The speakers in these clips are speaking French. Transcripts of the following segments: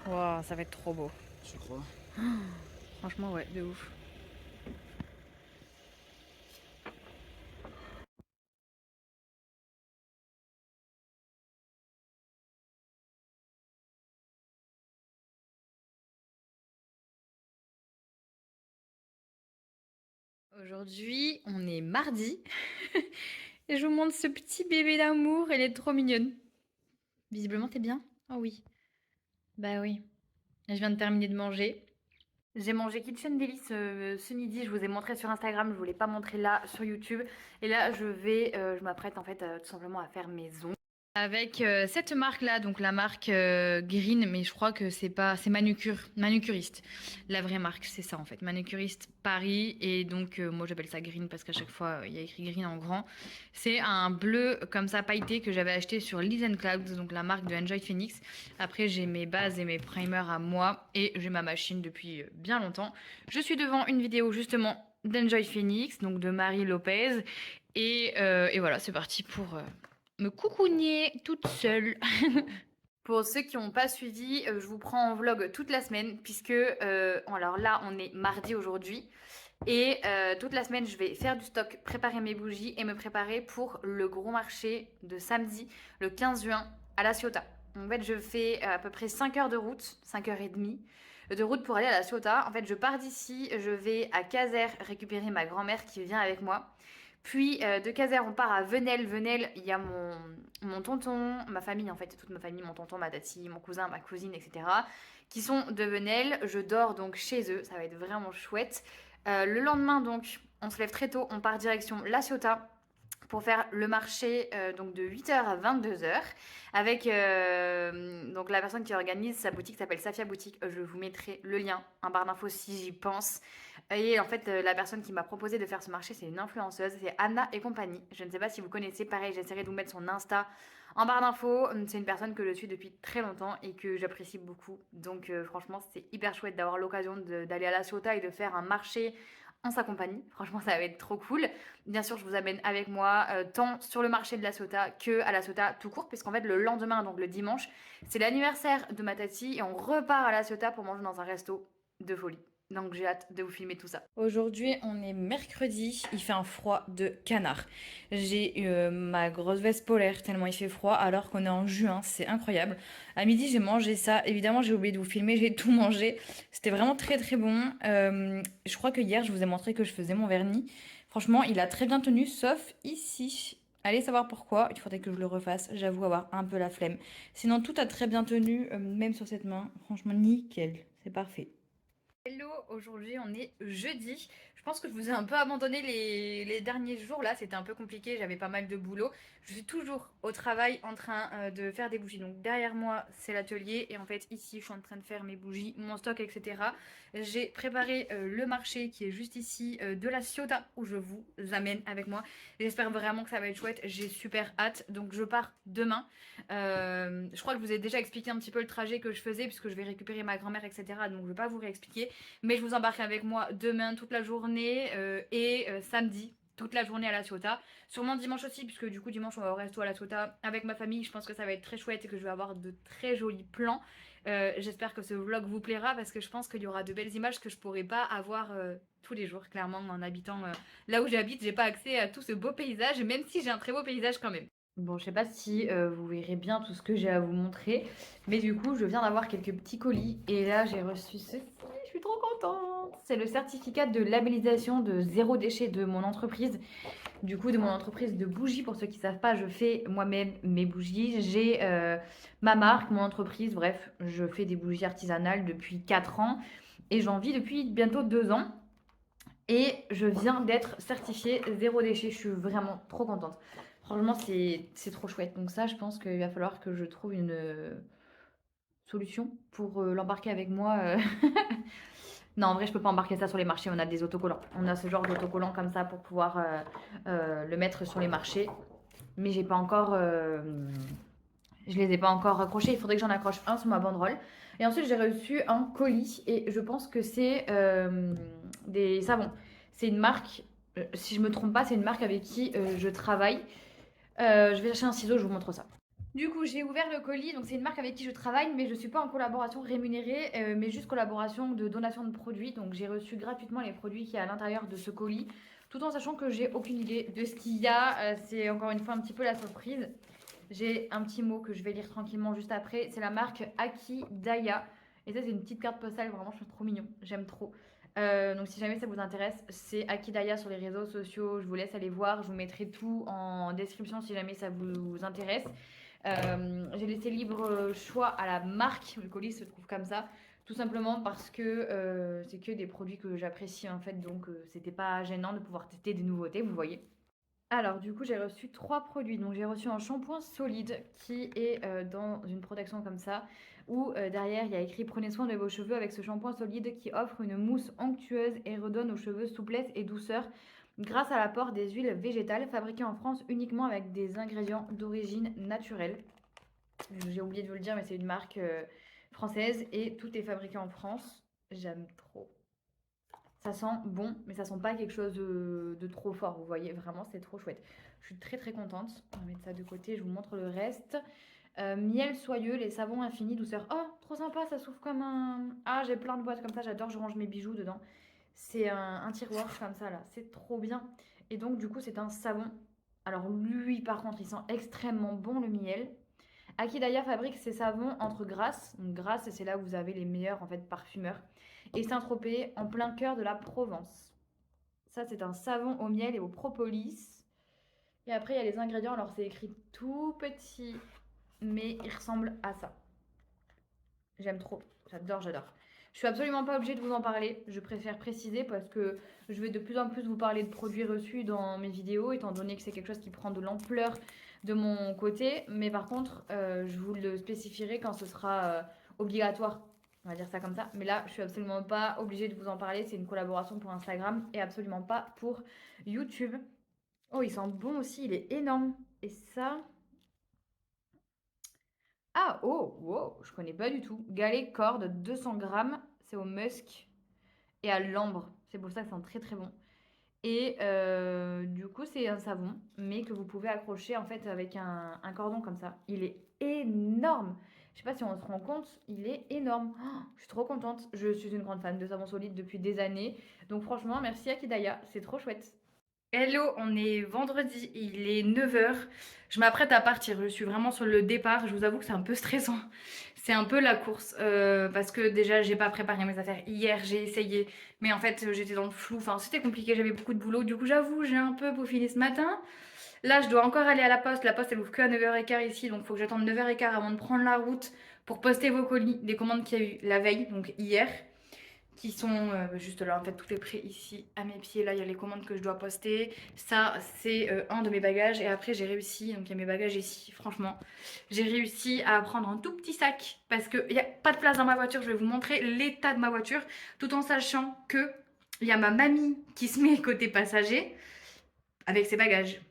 Waouh, ça va être trop beau. Tu crois? Franchement, ouais, de ouf. Aujourd'hui, on est mardi et je vous montre ce petit bébé d'amour. Elle est trop mignonne. Visiblement, t'es bien? Oh oui. Bah oui. Je viens de terminer de manger. J'ai mangé Kitchen Deli ce midi. Je vous ai montré sur Instagram. Je voulais pas montrer là sur YouTube. Et là, je m'apprête en fait tout simplement à faire mes ongles. Avec cette marque-là, donc la marque Green, mais je crois que c'est pas, c'est Manucuriste. La vraie marque, c'est ça en fait, Manucuriste Paris. Et donc moi j'appelle ça Green parce qu'à chaque fois il y a écrit Green en grand. C'est un bleu comme ça pailleté que j'avais acheté sur Liz Clouds, donc la marque de Enjoy Phoenix. Après j'ai mes bases et mes primers à moi et j'ai ma machine depuis bien longtemps. Je suis devant une vidéo justement d'Enjoy Phoenix, donc de Marie Lopez. Et voilà, c'est parti pour me coucougner toute seule. Pour ceux qui n'ont pas suivi, je vous prends en vlog toute la semaine puisque alors là on est mardi aujourd'hui et toute la semaine je vais faire du stock, préparer mes bougies et me préparer pour le gros marché de samedi le 15 juin à La Ciotat. En fait je fais à peu près 5 heures de route, 5h30 de route pour aller à La Ciotat. En fait je pars d'ici, je vais à Caser récupérer ma grand-mère qui vient avec moi. Puis de Caser, on part à Venelle. Venelle, il y a mon tonton, ma famille en fait, toute ma famille, mon tonton, ma tati, mon cousin, ma cousine, etc. qui sont de Venelle. Je dors donc chez eux, ça va être vraiment chouette. Le lendemain donc, on se lève très tôt, on part direction La Ciotat pour faire le marché donc de 8h à 22h avec donc la personne qui organise sa boutique s'appelle Safia Boutique. Je vous mettrai le lien en barre d'infos si j'y pense. Et en fait, la personne qui m'a proposé de faire ce marché, c'est une influenceuse, c'est Anna et compagnie. Je ne sais pas si vous connaissez, pareil, j'essaierai de vous mettre son Insta en barre d'infos. C'est une personne que je suis depuis très longtemps et que j'apprécie beaucoup. Donc franchement, c'est hyper chouette d'avoir l'occasion d'aller à La Ciotat et de faire un marché en sa compagnie. Franchement, ça va être trop cool. Bien sûr, je vous amène avec moi tant sur le marché de La Ciotat que à La Ciotat tout court, puisqu'en fait, le lendemain, donc le dimanche, c'est l'anniversaire de ma tati et on repart à La Ciotat pour manger dans un resto de folie. Donc j'ai hâte de vous filmer tout ça. Aujourd'hui, on est mercredi, il fait un froid de canard. J'ai ma grosse veste polaire tellement il fait froid alors qu'on est en juin, c'est incroyable. À midi, j'ai mangé ça. Évidemment, j'ai oublié de vous filmer, j'ai tout mangé. C'était vraiment très très bon. Je crois que hier, je vous ai montré que je faisais mon vernis. Franchement, il a très bien tenu, sauf ici. Allez savoir pourquoi, il faudrait que je le refasse. J'avoue avoir un peu la flemme. Sinon, tout a très bien tenu, même sur cette main. Franchement, nickel, c'est parfait. Hello, aujourd'hui on est jeudi. Je pense que je vous ai un peu abandonné les derniers jours là, c'était un peu compliqué, j'avais pas mal de boulot. Je suis toujours au travail en train de faire des bougies. Donc derrière moi c'est l'atelier et en fait ici je suis en train de faire mes bougies, mon stock, etc. J'ai préparé le marché qui est juste ici de La Ciotat où je vous amène avec moi. J'espère vraiment que ça va être chouette, j'ai super hâte. Donc je pars demain. Je crois que je vous ai déjà expliqué un petit peu le trajet que je faisais puisque je vais récupérer ma grand-mère, etc. Donc je vais pas vous réexpliquer. Mais je vous embarquerai avec moi demain toute la journée et samedi toute la journée à La Ciotat. Sûrement dimanche aussi, puisque du coup dimanche on va au resto à La Ciotat avec ma famille. Je pense que ça va être très chouette et que je vais avoir de très jolis plans. J'espère que ce vlog vous plaira parce que je pense qu'il y aura de belles images que je pourrai pas avoir tous les jours. Clairement, en habitant là où j'habite, j'ai pas accès à tout ce beau paysage, même si j'ai un très beau paysage quand même. Bon, je sais pas si vous verrez bien tout ce que j'ai à vous montrer, mais du coup, je viens d'avoir quelques petits colis et là, j'ai reçu ceci. Je suis trop contente. C'est le certificat de labellisation de zéro déchet de mon entreprise. Du coup, de mon entreprise de bougies. Pour ceux qui savent pas, je fais moi-même mes bougies. J'ai ma marque, mon entreprise. Bref, je fais des bougies artisanales depuis 4 ans et j'en vis depuis bientôt 2 ans. Et je viens d'être certifiée zéro déchet. Je suis vraiment trop contente. Franchement, c'est trop chouette. Donc ça, je pense qu'il va falloir que je trouve une solution pour l'embarquer avec moi. Non, en vrai, je peux pas embarquer ça sur les marchés. On a des autocollants. On a ce genre d'autocollants comme ça pour pouvoir le mettre sur les marchés. Mais j'ai pas encore... je les ai pas encore accrochés. Il faudrait que j'en accroche un sur ma banderole. Et ensuite, j'ai reçu un colis. Et je pense que c'est des savons. C'est une marque... si je me trompe pas, c'est une marque avec qui je travaille. Je vais chercher un ciseau, je vous montre ça. Du coup, j'ai ouvert le colis, donc c'est une marque avec qui je travaille, mais je ne suis pas en collaboration rémunérée, mais juste collaboration de donation de produits. Donc j'ai reçu gratuitement les produits qui y a à l'intérieur de ce colis, tout en sachant que j'ai aucune idée de ce qu'il y a. C'est encore une fois un petit peu la surprise. J'ai un petit mot que je vais lire tranquillement juste après. C'est la marque Aki Daya. Et ça, c'est une petite carte postale, vraiment, je trouve trop mignon. J'aime trop. Donc si jamais ça vous intéresse, c'est Akidaya sur les réseaux sociaux. Je vous laisse aller voir. Je vous mettrai tout en description si jamais ça vous intéresse. J'ai laissé libre choix à la marque. Le colis se trouve comme ça. Tout simplement parce que c'est que des produits que j'apprécie en fait. Donc c'était pas gênant de pouvoir tester des nouveautés, vous voyez. Alors, du coup, j'ai reçu 3 produits. Donc, j'ai reçu un shampoing solide qui est dans une protection comme ça, où derrière, il y a écrit «Prenez soin de vos cheveux avec ce shampoing solide qui offre une mousse onctueuse et redonne aux cheveux souplesse et douceur grâce à l'apport des huiles végétales fabriquées en France uniquement avec des ingrédients d'origine naturelle». J'ai oublié de vous le dire, mais c'est une marque française et tout est fabriqué en France. J'aime trop. Ça sent bon, mais ça sent pas quelque chose de trop fort. Vous voyez, vraiment, c'est trop chouette. Je suis très très contente. On va mettre ça de côté, je vous montre le reste. Miel soyeux, les savons infinis, douceur. Oh, trop sympa, ça s'ouvre comme un... Ah, j'ai plein de boîtes comme ça, j'adore, je range mes bijoux dedans. C'est un tiroir comme ça, là. C'est trop bien. Et donc, du coup, c'est un savon. Alors, lui, par contre, il sent extrêmement bon le miel. Akidaya fabrique ses savons entre Grasse. Donc, Grasse, c'est là où vous avez les meilleurs en fait parfumeurs. Et Saint-Tropez, en plein cœur de la Provence. Ça, c'est un savon au miel et au propolis. Et après, il y a les ingrédients. Alors, c'est écrit tout petit, mais il ressemble à ça. J'aime trop. J'adore, j'adore. Je suis absolument pas obligée de vous en parler. Je préfère préciser parce que je vais de plus en plus vous parler de produits reçus dans mes vidéos, étant donné que c'est quelque chose qui prend de l'ampleur de mon côté. Mais par contre, je vous le spécifierai quand ce sera obligatoire. On va dire ça comme ça. Mais là, je suis absolument pas obligée de vous en parler. C'est une collaboration pour Instagram et absolument pas pour YouTube. Oh, il sent bon aussi. Il est énorme. Et ça... Ah, oh, wow, je connais pas du tout. Galet corde, 200 grammes. C'est au musk et à l'ambre. C'est pour ça que c'est très très bon. Et du coup, c'est un savon, mais que vous pouvez accrocher en fait avec un cordon comme ça. Il est énorme. Je sais pas si on se rend compte, il est énorme. Oh, je suis trop contente. Je suis une grande fan de savon solide depuis des années. Donc franchement, merci Akidaya, c'est trop chouette. Hello, on est vendredi, il est 9h. Je m'apprête à partir, je suis vraiment sur le départ. Je vous avoue que c'est un peu stressant. C'est un peu la course parce que déjà j'ai pas préparé mes affaires hier, j'ai essayé, mais en fait j'étais dans le flou. Enfin, c'était compliqué, j'avais beaucoup de boulot. Du coup, j'avoue, j'ai un peu peaufiné ce matin. Là, je dois encore aller à la poste. La poste elle ouvre que à 9h15 ici, donc il faut que j'attende 9h15 avant de prendre la route pour poster vos colis, des commandes qu'il y a eu la veille, donc hier, qui sont juste là. En fait, tout est prêt ici à mes pieds. Là, il y a les commandes que je dois poster. Ça, c'est un de mes bagages. Et après, j'ai réussi, donc il y a mes bagages ici, franchement. J'ai réussi à prendre un tout petit sac parce qu'il n'y a pas de place dans ma voiture. Je vais vous montrer l'état de ma voiture tout en sachant que il y a ma mamie qui se met côté passager avec ses bagages.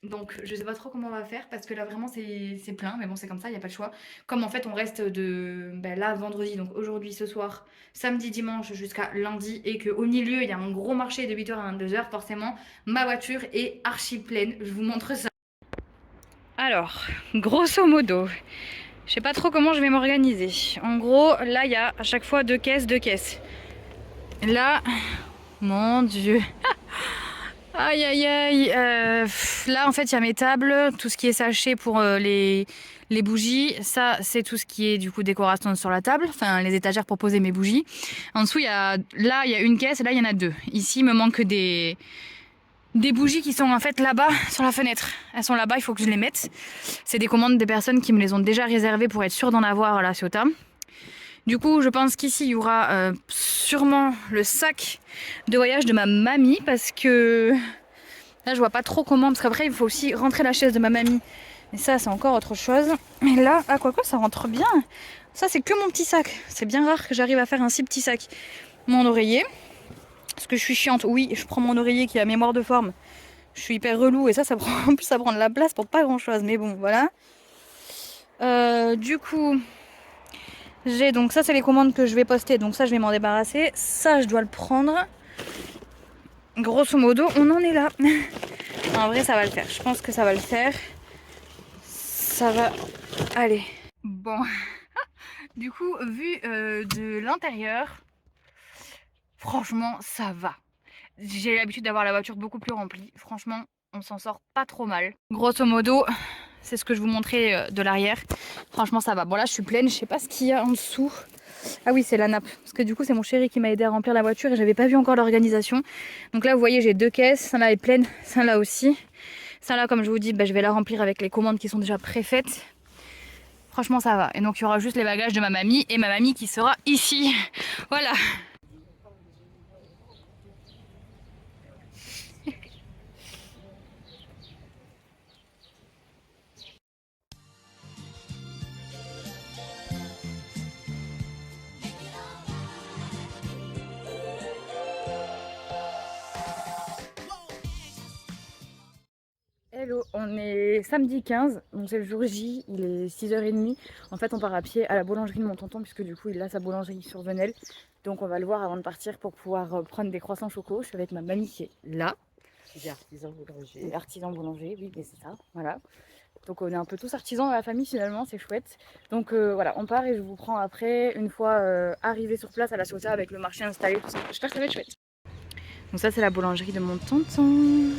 Donc je sais pas trop comment on va faire parce que là vraiment c'est plein, mais bon c'est comme ça, il n'y a pas de choix. Comme en fait on reste de là vendredi, donc aujourd'hui, ce soir, samedi, dimanche jusqu'à lundi, et qu'au milieu il y a un gros marché de 8h à 22h, forcément ma voiture est archi pleine. Je vous montre ça. Alors, grosso modo, je sais pas trop comment je vais m'organiser. En gros, là il y a à chaque fois deux caisses. Là, mon dieu. Aïe aïe aïe, là en fait il y a mes tables, tout ce qui est sachet pour les bougies, ça c'est tout ce qui est du coup décoration sur la table, enfin les étagères pour poser mes bougies. En dessous là il y a une caisse et là il y en a deux. Ici il me manque des bougies qui sont en fait là-bas sur la fenêtre. Elles sont là-bas, il faut que je les mette. C'est des commandes des personnes qui me les ont déjà réservées pour être sûre d'en avoir là Ciotat. Du coup, je pense qu'ici, il y aura sûrement le sac de voyage de ma mamie parce que là, je vois pas trop comment. Parce qu'après, il faut aussi rentrer la chaise de ma mamie. Mais ça, c'est encore autre chose. Mais là, ah, quoi, ça rentre bien. Ça, c'est que mon petit sac. C'est bien rare que j'arrive à faire un si petit sac. Mon oreiller. Parce que je suis chiante. Oui, je prends mon oreiller qui a mémoire de forme. Je suis hyper relou et ça prend, en plus, ça prend de la place pour pas grand chose. Mais bon, voilà. Du coup... J'ai donc ça, c'est les commandes que je vais poster, donc ça je vais m'en débarrasser. Ça je dois le prendre. Grosso modo, on en est là. En vrai, ça va le faire. Je pense que ça va le faire. ça va aller. Bon, du coup, vu de l'intérieur, franchement, ça va. J'ai l'habitude d'avoir la voiture beaucoup plus remplie. Franchement, on s'en sort pas trop mal. Grosso modo, c'est ce que je vous montrais de l'arrière. Franchement, ça va. Bon, là, je suis pleine. Je sais pas ce qu'il y a en dessous. Ah oui, c'est la nappe. Parce que du coup, c'est mon chéri qui m'a aidé à remplir la voiture et j'avais pas vu encore l'organisation. Donc là, vous voyez, j'ai 2 caisses. Celle-là est pleine, celle-là aussi. Celle-là, comme je vous dis, je vais la remplir avec les commandes qui sont déjà préfaites. Franchement, ça va. Et donc, il y aura juste les bagages de ma mamie et ma mamie qui sera ici. Voilà. Hello, on est samedi 15, donc c'est le jour J, il est 6h30. En fait, on part à pied à la boulangerie de mon tonton, puisque du coup, il a sa boulangerie sur Venelle. Donc, on va le voir avant de partir pour pouvoir prendre des croissants choco. Je suis avec ma mamie qui est là. Il est artisan boulanger. Artisan boulanger, oui, mais c'est ça, voilà. Donc, on est un peu tous artisans dans la famille finalement, c'est chouette. Donc, voilà, on part et je vous prends après, une fois arrivé sur place à la Ciotat avec le marché installé, tout ça. J'espère que ça va être chouette. Donc, ça, c'est la boulangerie de mon tonton.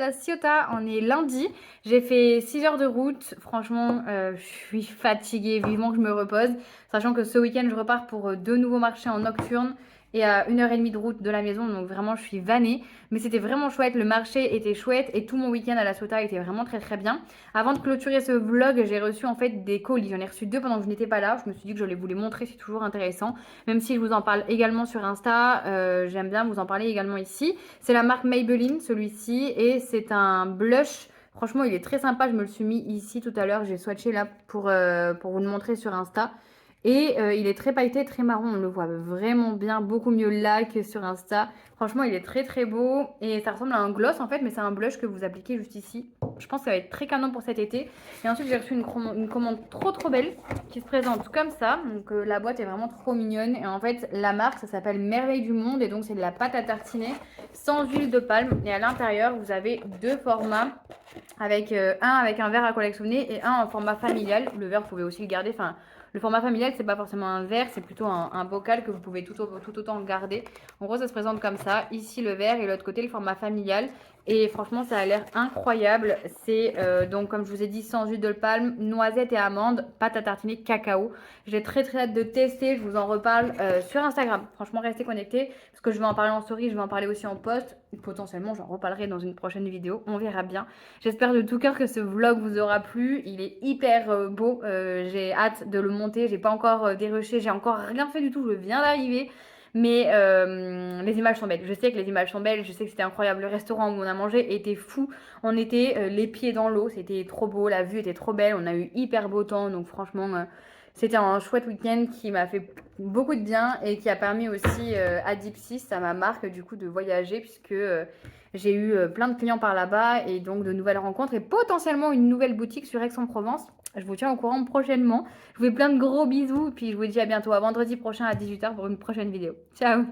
à Ceuta, on est lundi. J'ai fait 6 heures de route. Franchement, je suis fatiguée, vivement que je me repose. Sachant que ce week-end, je repars pour 2 nouveaux marchés en nocturne et à 1 heure et demie de route de la maison. Donc vraiment, je suis vannée. Mais c'était vraiment chouette. Le marché était chouette et tout mon week-end à la Ceuta était vraiment très très bien. Avant de clôturer ce vlog, j'ai reçu en fait des colis. J'en ai reçu 2 pendant que je n'étais pas là. Je me suis dit que je les voulais montrer, c'est toujours intéressant. Même si je vous en parle également sur Insta, j'aime bien vous en parler également ici. C'est la marque Maybelline, celui-ci, et c'est un blush. Franchement, il est très sympa. Je me le suis mis ici tout à l'heure. J'ai swatché là pour vous le montrer sur Insta. Et il est très pailleté, très marron. On le voit vraiment bien, beaucoup mieux là que sur Insta. Franchement, il est très très beau. Et ça ressemble à un gloss en fait, mais c'est un blush que vous appliquez juste ici. Je pense que ça va être très canon pour cet été. Et ensuite, j'ai reçu une commande trop trop belle qui se présente comme ça. Donc la boîte est vraiment trop mignonne. Et en fait, la marque, ça s'appelle Merveille du Monde. Et donc, c'est de la pâte à tartiner sans huile de palme. Et à l'intérieur, vous avez 2 formats. Avec un avec un verre à collectionner et un en format familial. Le verre, vous pouvez aussi le garder. Enfin, le format familial, c'est pas forcément un verre, c'est plutôt un bocal que vous pouvez tout autant garder. En gros, ça se présente comme ça. Ici, le verre et l'autre côté, le format familial. Et franchement, ça a l'air incroyable. C'est donc, comme je vous ai dit, sans huile de palme, noisette et amande, pâte à tartiner, cacao. J'ai très très hâte de tester. Je vous en reparle sur Instagram. Franchement, restez connectés parce que je vais en parler en story, je vais en parler aussi en post. Potentiellement, j'en reparlerai dans une prochaine vidéo. On verra bien. J'espère de tout cœur que ce vlog vous aura plu. Il est hyper beau. J'ai hâte de le monter. J'ai pas encore dérushé. J'ai encore rien fait du tout. Je viens d'arriver. Mais les images sont belles. Je sais que les images sont belles. Je sais que c'était incroyable. Le restaurant où on a mangé était fou. On était les pieds dans l'eau. C'était trop beau. La vue était trop belle. On a eu hyper beau temps. Donc franchement, c'était un chouette week-end qui m'a fait beaucoup de bien et qui a permis aussi à Dipsy, à ma marque, du coup, de voyager puisque j'ai eu plein de clients par là-bas et donc de nouvelles rencontres et potentiellement une nouvelle boutique sur Aix-en-Provence. Je vous tiens au courant prochainement. Je vous fais plein de gros bisous et puis je vous dis à bientôt à vendredi prochain à 18 h pour une prochaine vidéo. Ciao!